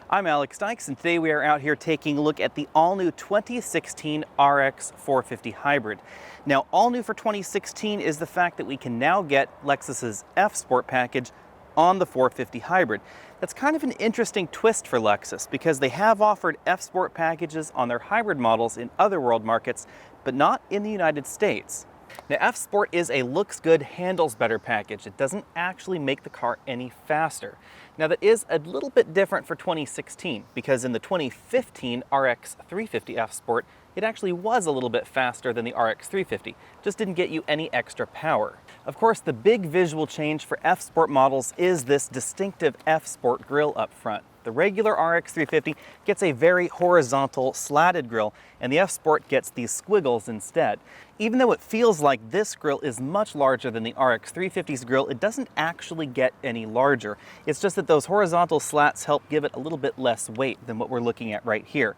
I'm Alex Dykes, and today we are out here taking a look at the all-new 2016 RX 450 Hybrid. Now, all new for 2016 is the fact that we can now get Lexus's F-Sport package on the 450 Hybrid. That's kind of an interesting twist for Lexus because they have offered F-Sport packages on their hybrid models in other world markets, but not in the United States. Now, F-Sport is a looks good, handles better package. It doesn't actually make the car any faster. Now, that is a little bit different for 2016 because in the 2015 RX 350 F-Sport, it actually was a little bit faster than the RX 350, just didn't get you any extra power. Of course, the big visual change for F-Sport models is this distinctive F-Sport grille up front. The regular RX 350 gets a very horizontal, slatted grille, and the F-Sport gets these squiggles instead. Even though it feels like this grille is much larger than the RX 350's grille, it doesn't actually get any larger. It's just that those horizontal slats help give it a little bit less weight than what we're looking at right here.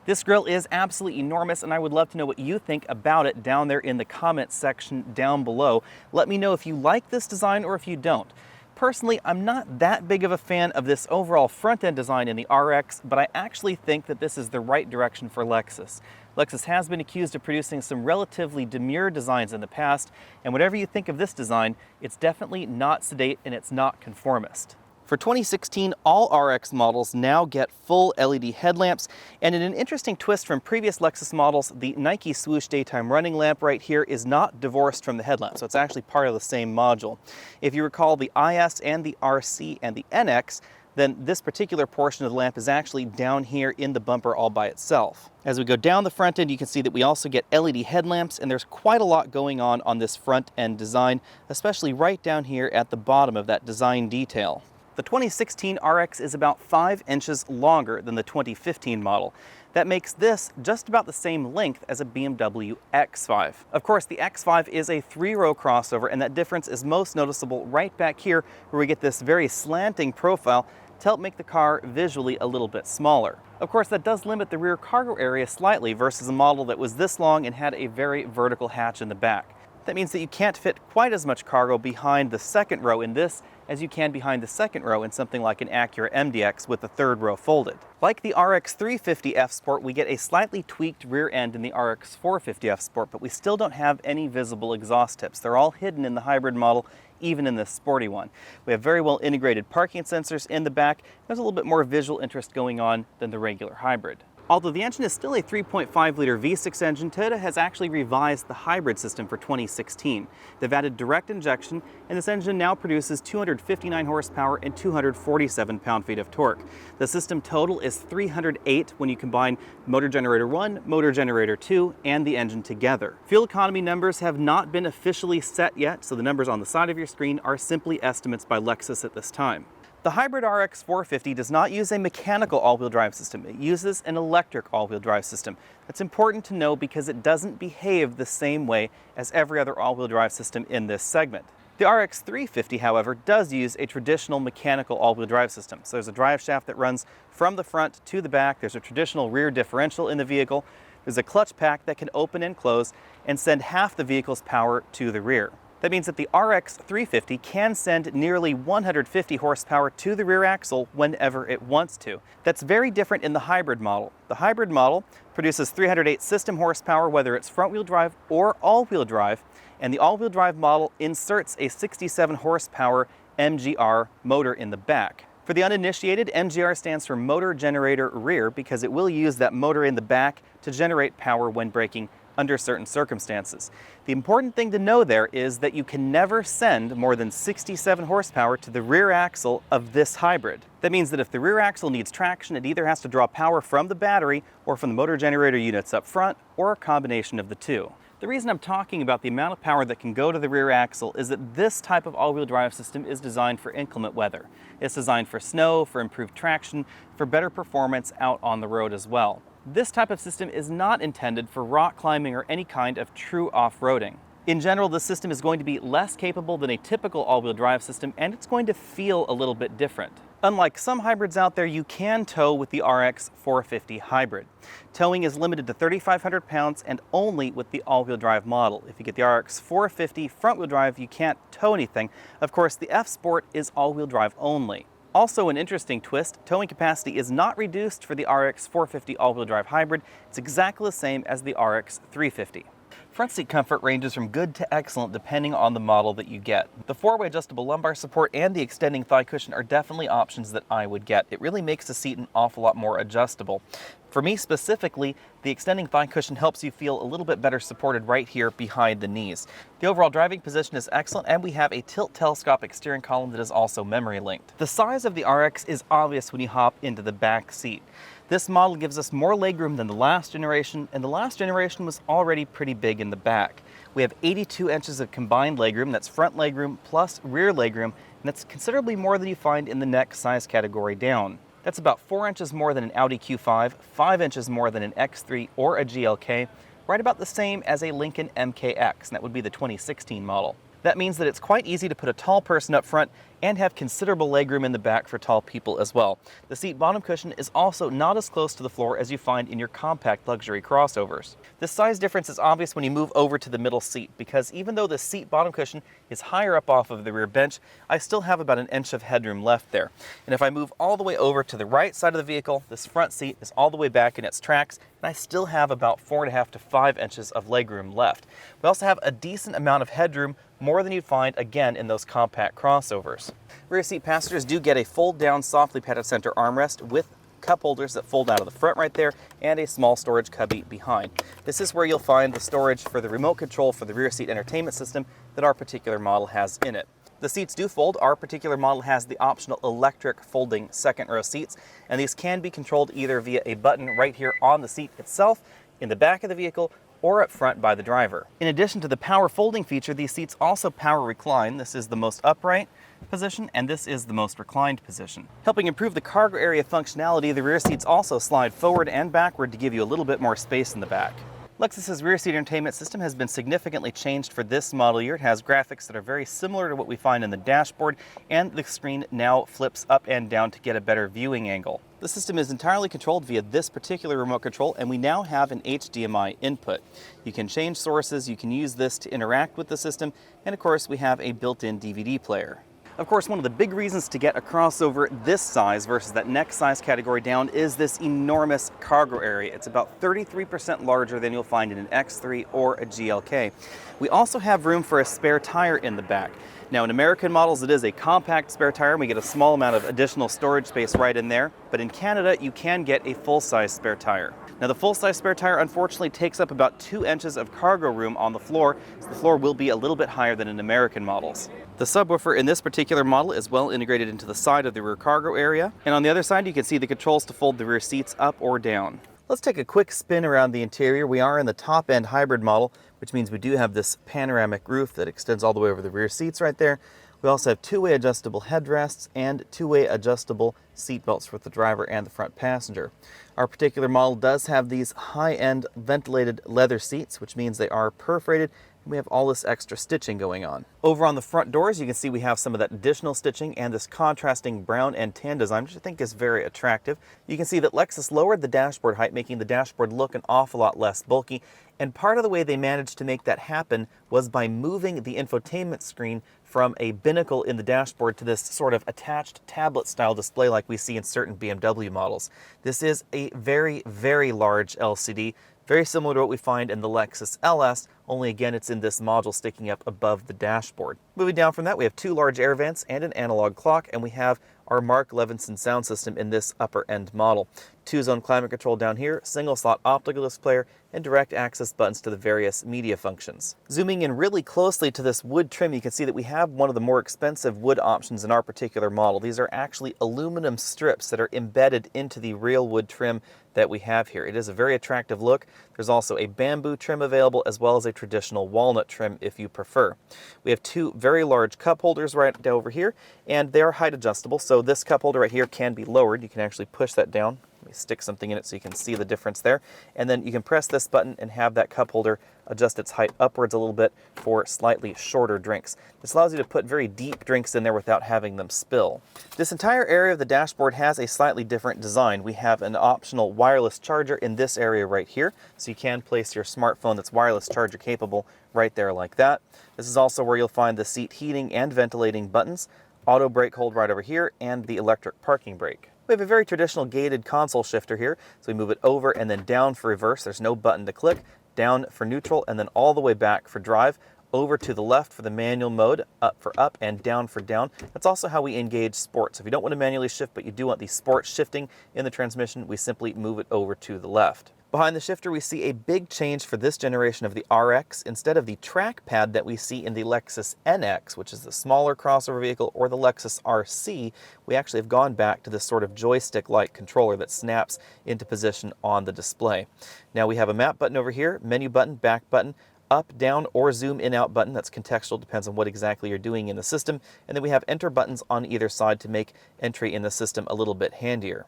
This grille is absolutely enormous, and I would love to know what you think about it down there in the comments section down below. Let me know if you like this design or if you don't. Personally, I'm not that big of a fan of this overall front-end design in the RX, but I actually think that this is the right direction for Lexus. Lexus has been accused of producing some relatively demure designs in the past, and whatever you think of this design, it's definitely not sedate and it's not conformist. For 2016, all RX models now get full LED headlamps, and in an interesting twist from previous Lexus models, the Nike Swoosh daytime running lamp right here is not divorced from the headlamp, so it's actually part of the same module. If you recall the IS and the RC and the NX, then this particular portion of the lamp is actually down here in the bumper all by itself. As we go down the front end, you can see that we also get LED headlamps, and there's quite a lot going on this front end design, especially right down here at the bottom of that design detail. The 2016 RX is about 5 inches longer than the 2015 model. That makes this just about the same length as a BMW X5. Of course, the X5 is a 3-row crossover, and that difference is most noticeable right back here where we get this very slanting profile to help make the car visually a little bit smaller. Of course, that does limit the rear cargo area slightly versus a model that was this long and had a very vertical hatch in the back. That means that you can't fit quite as much cargo behind the second row in this as you can behind the second row in something like an Acura MDX with the third row folded. Like the RX 350 F-Sport, we get a slightly tweaked rear end in the RX 450 F-Sport, but we still don't have any visible exhaust tips. They're all hidden in the hybrid model, even in this sporty one. We have very well integrated parking sensors in the back. There's a little bit more visual interest going on than the regular hybrid. Although the engine is still a 3.5-liter V6 engine, Toyota has actually revised the hybrid system for 2016. They've added direct injection, and this engine now produces 259 horsepower and 247 pound-feet of torque. The system total is 308 when you combine motor generator 1, motor generator 2, and the engine together. Fuel economy numbers have not been officially set yet, so the numbers on the side of your screen are simply estimates by Lexus at this time. The hybrid RX 450 does not use a mechanical all-wheel drive system. It uses an electric all-wheel drive system. That's important to know because it doesn't behave the same way as every other all-wheel drive system in this segment. The RX 350, however, does use a traditional mechanical all-wheel drive system. So there's a drive shaft that runs from the front to the back. There's a traditional rear differential in the vehicle. There's a clutch pack that can open and close and send half the vehicle's power to the rear. That means that the RX 350 can send nearly 150 horsepower to the rear axle whenever it wants to. That's very different in the hybrid model. The hybrid model produces 308 system horsepower whether it's front-wheel drive or all-wheel drive, and the all-wheel drive model inserts a 67 horsepower MGR motor in the back. For the uninitiated, MGR stands for motor generator rear because it will use that motor in the back to generate power when braking under certain circumstances. The important thing to know there is that you can never send more than 67 horsepower to the rear axle of this hybrid. That means that if the rear axle needs traction, it either has to draw power from the battery or from the motor generator units up front, or a combination of the two. The reason I'm talking about the amount of power that can go to the rear axle is that this type of all-wheel drive system is designed for inclement weather. It's designed for snow, for improved traction, for better performance out on the road as well. This type of system is not intended for rock climbing or any kind of true off-roading. In general, the system is going to be less capable than a typical all-wheel drive system, and it's going to feel a little bit different. Unlike some hybrids out there, you can tow with the RX 450 hybrid. Towing is limited to 3,500 pounds and only with the all-wheel drive model. If you get the RX 450 front-wheel drive, you can't tow anything. Of course, the F-Sport is all-wheel drive only. Also, an interesting twist, towing capacity is not reduced for the RX 450 all-wheel drive hybrid. It's exactly the same as the RX 350. Front seat comfort ranges from good to excellent depending on the model that you get. The four-way adjustable lumbar support and the extending thigh cushion are definitely options that I would get. It really makes the seat an awful lot more adjustable. For me specifically, the extending thigh cushion helps you feel a little bit better supported right here behind the knees. The overall driving position is excellent, and we have a tilt telescopic steering column that is also memory linked. The size of the RX is obvious when you hop into the back seat. This model gives us more legroom than the last generation, and the last generation was already pretty big in the back. We have 82 inches of combined legroom, that's front legroom plus rear legroom, and that's considerably more than you find in the next size category down. That's about 4 inches more than an Audi Q5, 5 inches more than an X3 or a GLK, right about the same as a Lincoln MKX, and that would be the 2016 model. That means that it's quite easy to put a tall person up front and have considerable legroom in the back for tall people as well. The seat bottom cushion is also not as close to the floor as you find in your compact luxury crossovers. This size difference is obvious when you move over to the middle seat, because even though the seat bottom cushion is higher up off of the rear bench, I still have about an inch of headroom left there. And if I move all the way over to the right side of the vehicle, this front seat is all the way back in its tracks, and I still have about 4.5 to 5 inches of legroom left. We also have a decent amount of headroom, more than you'd find again in those compact crossovers. Rear seat passengers do get a fold down softly padded center armrest with cup holders that fold out of the front right there, and a small storage cubby behind. This is where you'll find the storage for the remote control for the rear seat entertainment system that our particular model has in it. The seats do fold. Our particular model has the optional electric folding second row seats, and these can be controlled either via a button right here on the seat itself, in the back of the vehicle, or up front by the driver. In addition to the power folding feature, these seats also power recline. This is the most upright position, and this is the most reclined position. Helping improve the cargo area functionality, the rear seats also slide forward and backward to give you a little bit more space in the back. Lexus's rear seat entertainment system has been significantly changed for this model year. It has graphics that are very similar to what we find in the dashboard, and the screen now flips up and down to get a better viewing angle. The system is entirely controlled via this particular remote control, and we now have an HDMI input. You can change sources, you can use this to interact with the system, and of course we have a built-in DVD player. Of course, one of the big reasons to get a crossover this size versus that next size category down is this enormous cargo area. It's about 33% larger than you'll find in an X3 or a GLK. We also have room for a spare tire in the back. Now, in American models, it is a compact spare tire, and we get a small amount of additional storage space right in there. But in Canada, you can get a full-size spare tire. Now, the full-size spare tire unfortunately takes up about 2 inches of cargo room on the floor, so the floor will be a little bit higher than in American models. The subwoofer in this particular model is well integrated into the side of the rear cargo area, and on the other side you can see the controls to fold the rear seats up or down. Let's take a quick spin around the interior. We are in the top-end hybrid model, which means we do have this panoramic roof that extends all the way over the rear seats right there. We also have two-way adjustable headrests and two-way adjustable seat belts for the driver and the front passenger. Our particular model does have these high-end ventilated leather seats, which means they are perforated, and we have all this extra stitching going on. Over on the front doors, you can see we have some of that additional stitching and this contrasting brown and tan design, which I think is very attractive. You can see that Lexus lowered the dashboard height, making the dashboard look an awful lot less bulky, and part of the way they managed to make that happen was by moving the infotainment screen from a binnacle in the dashboard to this sort of attached tablet-style display like we see in certain BMW models. This is a very, very large LCD, very similar to what we find in the Lexus LS, only again it's in this module sticking up above the dashboard. Moving down from that, we have two large air vents and an analog clock, and we have our Mark Levinson sound system in this upper end model. 2-zone climate control down here, single slot optical display, and direct access buttons to the various media functions. Zooming in really closely to this wood trim, you can see that we have one of the more expensive wood options in our particular model. These are actually aluminum strips that are embedded into the real wood trim that we have here. It is a very attractive look. There's also a bamboo trim available, as well as a traditional walnut trim if you prefer. We have two very large cup holders right over here, and they are height adjustable, so this cup holder right here can be lowered. You can actually push that down. Let me stick something in it so you can see the difference there. And then you can press this button and have that cup holder adjust its height upwards a little bit for slightly shorter drinks. This allows you to put very deep drinks in there without having them spill. This entire area of the dashboard has a slightly different design. We have an optional wireless charger in this area right here, so you can place your smartphone that's wireless charger capable right there like that. This is also where you'll find the seat heating and ventilating buttons. auto brake hold right over here, and the electric parking brake. We have a very traditional gated console shifter here, so we move it over and then down for reverse. There's no button to click, down for neutral, and then all the way back for drive, over to the left for the manual mode, up for up, and down for down. That's also how we engage sport. So if you don't want to manually shift, but you do want the sport shifting in the transmission, we simply move it over to the left. Behind the shifter, we see a big change for this generation of the RX. Instead of the trackpad that we see in the Lexus NX, which is the smaller crossover vehicle, or the Lexus RC, we actually have gone back to this sort of joystick-like controller that snaps into position on the display. Now we have a map button over here, menu button, back button, up, down, or zoom in out button. That's contextual, depends on what exactly you're doing in the system. And then we have enter buttons on either side to make entry in the system a little bit handier.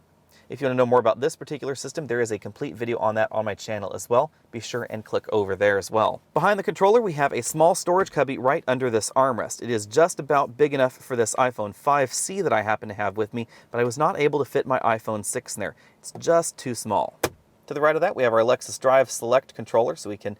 If you want to know more about this particular system, there is a complete video on that on my channel as well. Be sure and click over there as well. Behind the controller, we have a small storage cubby right under this armrest. It is just about big enough for this iPhone 5C that I happen to have with me, but I was not able to fit my iPhone 6 in there. It's just too small. To the right of that, we have our Lexus Drive Select controller, so we can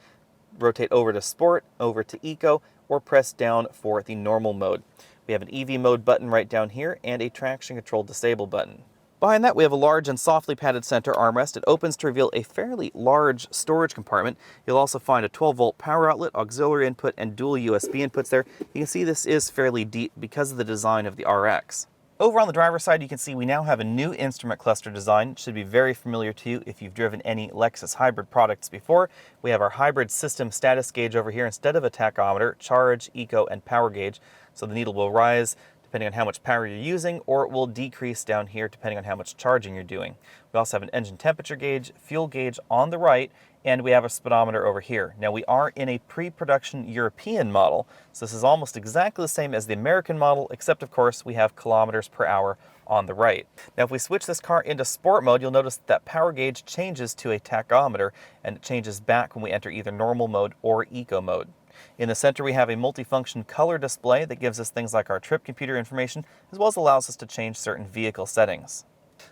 rotate over to Sport, over to Eco, or press down for the normal mode. We have an EV mode button right down here, and a traction control disable button. Behind that, we have a large and softly padded center armrest. It opens to reveal a fairly large storage compartment. You'll also find a 12-volt power outlet, auxiliary input, and dual USB inputs there. You can see this is fairly deep because of the design of the RX. Over on the driver's side, you can see we now have a new instrument cluster design. It should be very familiar to you if you've driven any Lexus hybrid products before. We have our hybrid system status gauge over here instead of a tachometer, charge, eco, and power gauge. So the needle will rise depending on how much power you're using, or it will decrease down here depending on how much charging you're doing. We also have an engine temperature gauge, fuel gauge on the right, and we have a speedometer over here. Now we are in a pre-production European model, so this is almost exactly the same as the American model, except of course we have kilometers per hour on the right. Now if we switch this car into sport mode, you'll notice that power gauge changes to a tachometer, and it changes back when we enter either normal mode or eco mode. In the center, we have a multifunction color display that gives us things like our trip computer information, as well as allows us to change certain vehicle settings.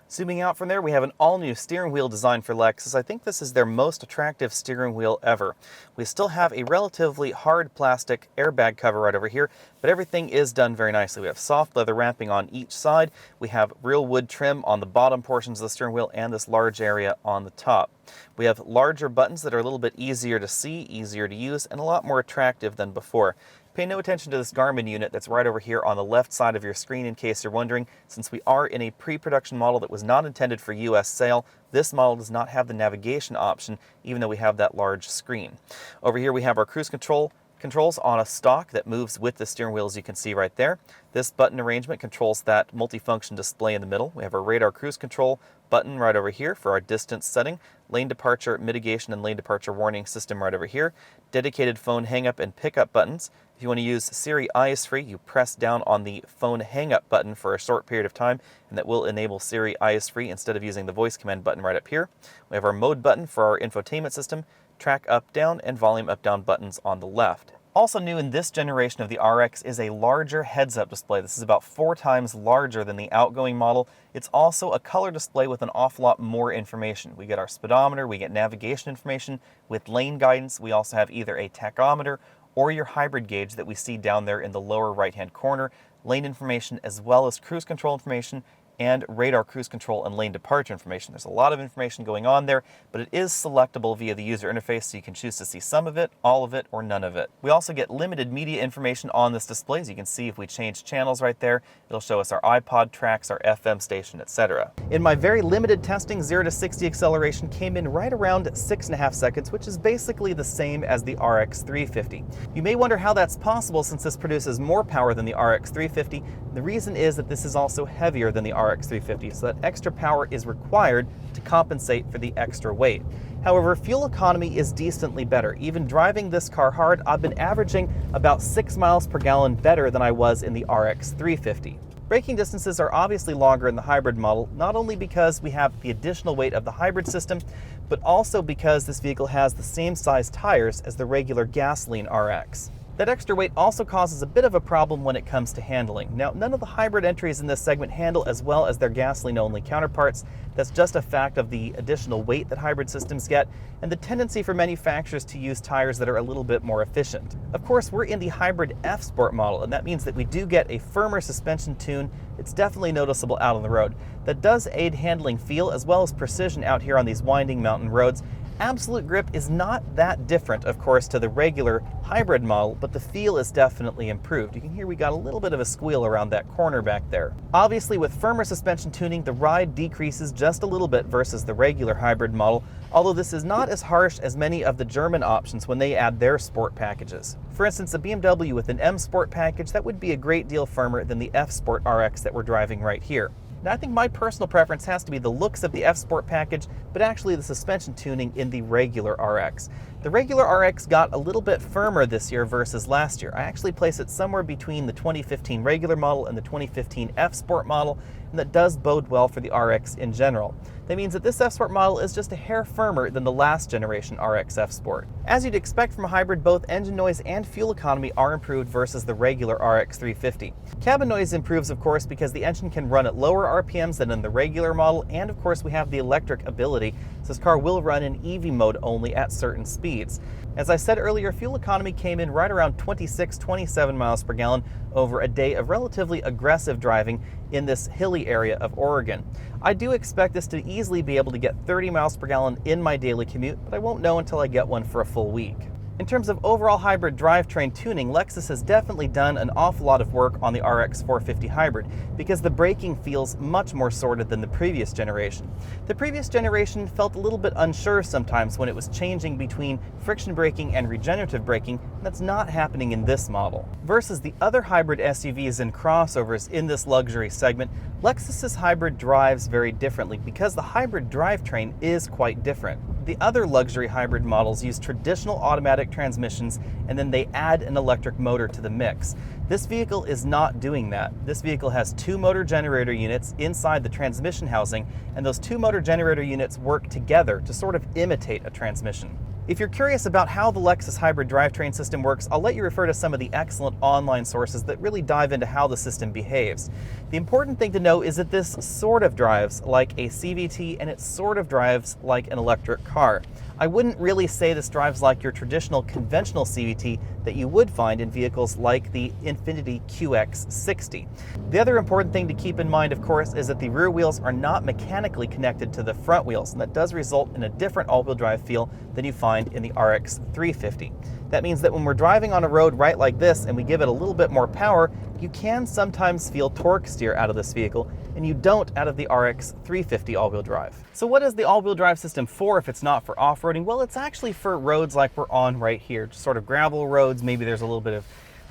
Zooming out from there, we have an all-new steering wheel design for Lexus. I think this is their most attractive steering wheel ever. We still have a relatively hard plastic airbag cover right over here, but everything is done very nicely. We have soft leather wrapping on each side. We have real wood trim on the bottom portions of the steering wheel and this large area on the top. We have larger buttons that are a little bit easier to see, easier to use, and a lot more attractive than before. Pay no attention to this Garmin unit that's right over here on the left side of your screen in case you're wondering. Since we are in a pre-production model that was not intended for US sale, this model does not have the navigation option, even though we have that large screen. Over here we have our cruise controls on a stalk that moves with the steering wheel, as you can see right there. This button arrangement controls that multifunction display in the middle. We have our radar cruise control button right over here for our distance setting, lane departure mitigation and lane departure warning system right over here, dedicated phone hang-up and pickup buttons. If you want to use Siri Eyes Free, you press down on the phone hang-up button for a short period of time, and that will enable Siri Eyes Free instead of using the voice command button right up here. We have our mode button for our infotainment system, track up down, and volume up down buttons on the left. Also new in this generation of the RX is a larger heads-up display. This is about 4 times larger than the outgoing model. It's also a color display with an awful lot more information. We get our speedometer, we get navigation information with lane guidance. We also have either a tachometer or your hybrid gauge that we see down there in the lower right-hand corner, lane information as well as cruise control information, and radar cruise control and lane departure information. There's a lot of information going on there, but it is selectable via the user interface, so you can choose to see some of it, all of it, or none of it. We also get limited media information on this display. As you can see, if we change channels right there, it'll show us our iPod tracks, our FM station, etc. In my very limited testing, 0 to 60 acceleration came in right around 6.5 seconds, which is basically the same as the RX 350. You may wonder how that's possible since this produces more power than the RX 350. The reason is that this is also heavier than the RX 350, so that extra power is required to compensate for the extra weight. However, fuel economy is decently better. Even driving this car hard, I've been averaging about 6 miles per gallon better than I was in the RX 350. Braking distances are obviously longer in the hybrid model, not only because we have the additional weight of the hybrid system, but also because this vehicle has the same size tires as the regular gasoline RX. That extra weight also causes a bit of a problem when it comes to handling. Now, none of the hybrid entries in this segment handle as well as their gasoline-only counterparts. That's just a fact of the additional weight that hybrid systems get and the tendency for manufacturers to use tires that are a little bit more efficient. Of course, we're in the hybrid F Sport model, and that means that we do get a firmer suspension tune. It's definitely noticeable out on the road. That does aid handling feel as well as precision out here on these winding mountain roads. Absolute grip is not that different, of course, to the regular hybrid model, but the feel is definitely improved. You can hear we got a little bit of a squeal around that corner back there. Obviously, with firmer suspension tuning, the ride decreases just a little bit versus the regular hybrid model, although this is not as harsh as many of the German options when they add their sport packages. For instance, a BMW with an M Sport package, that would be a great deal firmer than the F Sport RX that we're driving right here. Now, I think my personal preference has to be the looks of the F Sport package, but actually the suspension tuning in the regular RX. The regular RX got a little bit firmer this year versus last year. I actually place it somewhere between the 2015 regular model and the 2015 F Sport model, and that does bode well for the RX in general. That means that this F Sport model is just a hair firmer than the last generation RX F Sport. As you'd expect from a hybrid, both engine noise and fuel economy are improved versus the regular RX 350. Cabin noise improves, of course, because the engine can run at lower RPMs than in the regular model, and of course we have the electric ability, so this car will run in EV mode only at certain speeds. As I said earlier, fuel economy came in right around 26-27 miles per gallon over a day of relatively aggressive driving in this hilly area of Oregon. I do expect this to easily be able to get 30 miles per gallon in my daily commute, but I won't know until I get one for a full week. In terms of overall hybrid drivetrain tuning, Lexus has definitely done an awful lot of work on the RX 450 hybrid because the braking feels much more sorted than the previous generation. The previous generation felt a little bit unsure sometimes when it was changing between friction braking and regenerative braking, and that's not happening in this model. Versus the other hybrid SUVs and crossovers in this luxury segment, Lexus's hybrid drives very differently because the hybrid drivetrain is quite different. The other luxury hybrid models use traditional automatic transmissions and then they add an electric motor to the mix. This vehicle is not doing that. This vehicle has two motor generator units inside the transmission housing, and those two motor generator units work together to sort of imitate a transmission. If you're curious about how the Lexus hybrid drivetrain system works, I'll let you refer to some of the excellent online sources that really dive into how the system behaves. The important thing to know is that this sort of drives like a CVT and it sort of drives like an electric car. I wouldn't really say this drives like your traditional conventional CVT that you would find in vehicles like the Infiniti QX60. The other important thing to keep in mind, of course, is that the rear wheels are not mechanically connected to the front wheels, and that does result in a different all-wheel drive feel than you find in the RX 350. That means that when we're driving on a road right like this and we give it a little bit more power, you can sometimes feel torque steer out of this vehicle, and you don't out of the RX 350 all-wheel drive. So what is the all-wheel drive system for if it's not for off-roading? Well, it's actually for roads like we're on right here, just sort of gravel roads. Maybe there's a little bit of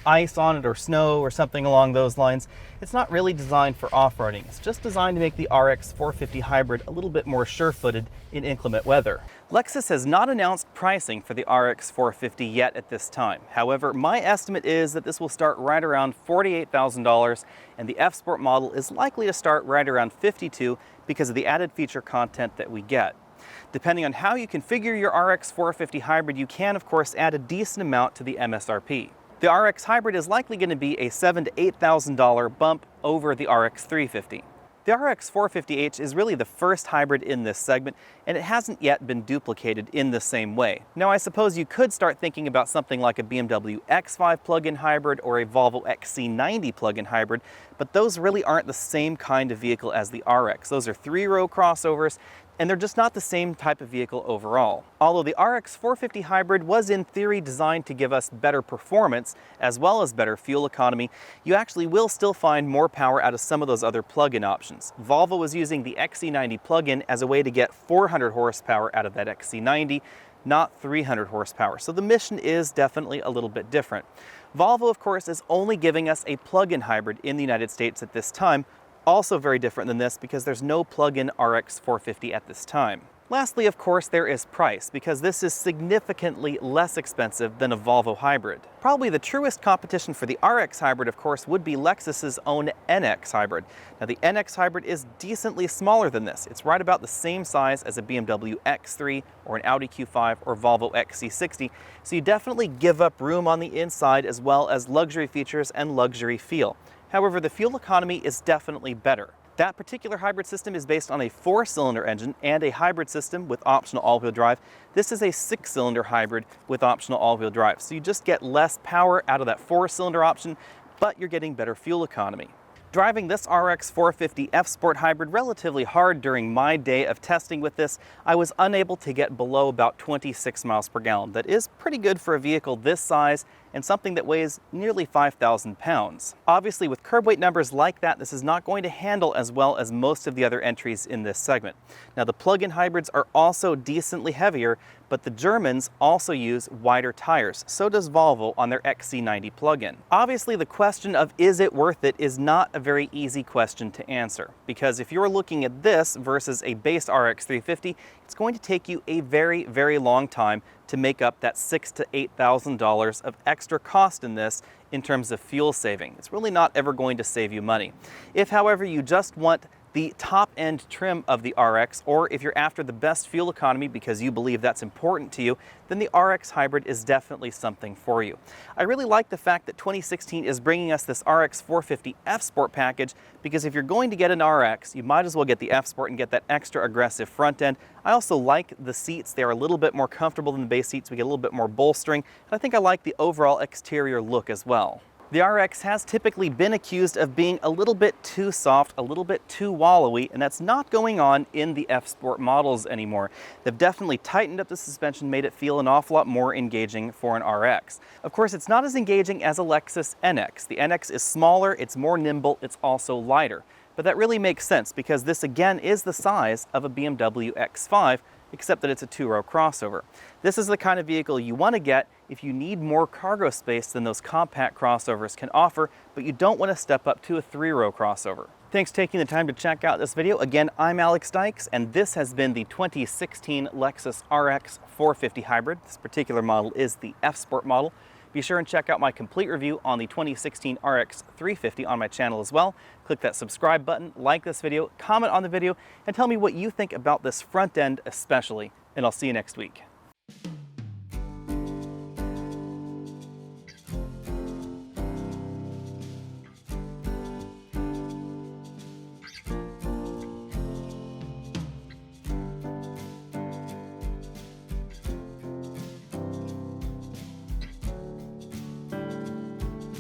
ice on it or snow or something along those lines. It's not really designed for off-roading. It's just designed to make the RX 450 hybrid a little bit more sure-footed in inclement weather. Lexus has not announced pricing for the RX 450 yet at this time. However, my estimate is that this will start right around $48,000, and the F Sport model is likely to start right around $52,000 because of the added feature content that we get. Depending on how you configure your RX 450 hybrid, you can of course add a decent amount to the MSRP. The RX hybrid is likely going to be a $7,000 to $8,000 bump over the RX 350. The RX 450h is really the first hybrid in this segment, and it hasn't yet been duplicated in the same way. Now, I suppose you could start thinking about something like a BMW X5 plug-in hybrid or a Volvo XC90 plug-in hybrid, but those really aren't the same kind of vehicle as the RX. Those are three-row crossovers, and they're just not the same type of vehicle overall. Although the RX 450 hybrid was in theory designed to give us better performance as well as better fuel economy, you actually will still find more power out of some of those other plug-in options. Volvo was using the XC90 plug-in as a way to get 400 horsepower out of that XC90, not 300 horsepower. So the mission is definitely a little bit different. Volvo, of course, is only giving us a plug-in hybrid in the United States at this time, also very different than this because there's no plug-in RX 450 at this time. Lastly, of course, there is price, because this is significantly less expensive than a Volvo hybrid. Probably the truest competition for the RX hybrid, of course, would be Lexus's own NX hybrid. Now, the NX hybrid is decently smaller than this. It's right about the same size as a BMW X3 or an Audi Q5 or Volvo XC60, so you definitely give up room on the inside as well as luxury features and luxury feel. However, the fuel economy is definitely better. That particular hybrid system is based on a 4-cylinder engine and a hybrid system with optional all-wheel drive. This is a 6-cylinder hybrid with optional all-wheel drive. So you just get less power out of that 4-cylinder option, but you're getting better fuel economy. Driving this RX 450 F Sport hybrid relatively hard during my day of testing with this, I was unable to get below about 26 miles per gallon. That is pretty good for a vehicle this size and something that weighs nearly 5,000 pounds. Obviously, with curb weight numbers like that, this is not going to handle as well as most of the other entries in this segment. Now, the plug-in hybrids are also decently heavier, but the Germans also use wider tires. So does Volvo on their XC90 plug-in. Obviously, the question of is it worth it is not a very easy question to answer, because if you're looking at this versus a base RX 350, it's going to take you a very, very long time to make up that $6,000 to $8,000 of extra cost in this in terms of fuel saving. It's really not ever going to save you money. If, however, you just want the top-end trim of the RX, or if you're after the best fuel economy because you believe that's important to you, then the RX hybrid is definitely something for you. I really like the fact that 2016 is bringing us this RX 450 F Sport package, because if you're going to get an RX, you might as well get the F Sport and get that extra aggressive front end. I also like the seats. They are a little bit more comfortable than the base seats. We get a little bit more bolstering, and I think I like the overall exterior look as well. The RX has typically been accused of being a little bit too soft, a little bit too wallowy, and that's not going on in the F Sport models anymore. They've definitely tightened up the suspension, made it feel an awful lot more engaging for an RX. Of course, it's not as engaging as a Lexus NX. The NX is smaller, it's more nimble, it's also lighter. But that really makes sense, because this again is the size of a BMW X5, except that it's a 2-row crossover. This is the kind of vehicle you want to get if you need more cargo space than those compact crossovers can offer, but you don't want to step up to a 3-row crossover. Thanks for taking the time to check out this video. Again, I'm Alex Dykes, and this has been the 2016 Lexus RX 450 Hybrid. This particular model is the F Sport model. Be sure and check out my complete review on the 2016 RX 350 on my channel as well. Click that subscribe button, like this video, comment on the video, and tell me what you think about this front end especially, and I'll see you next week.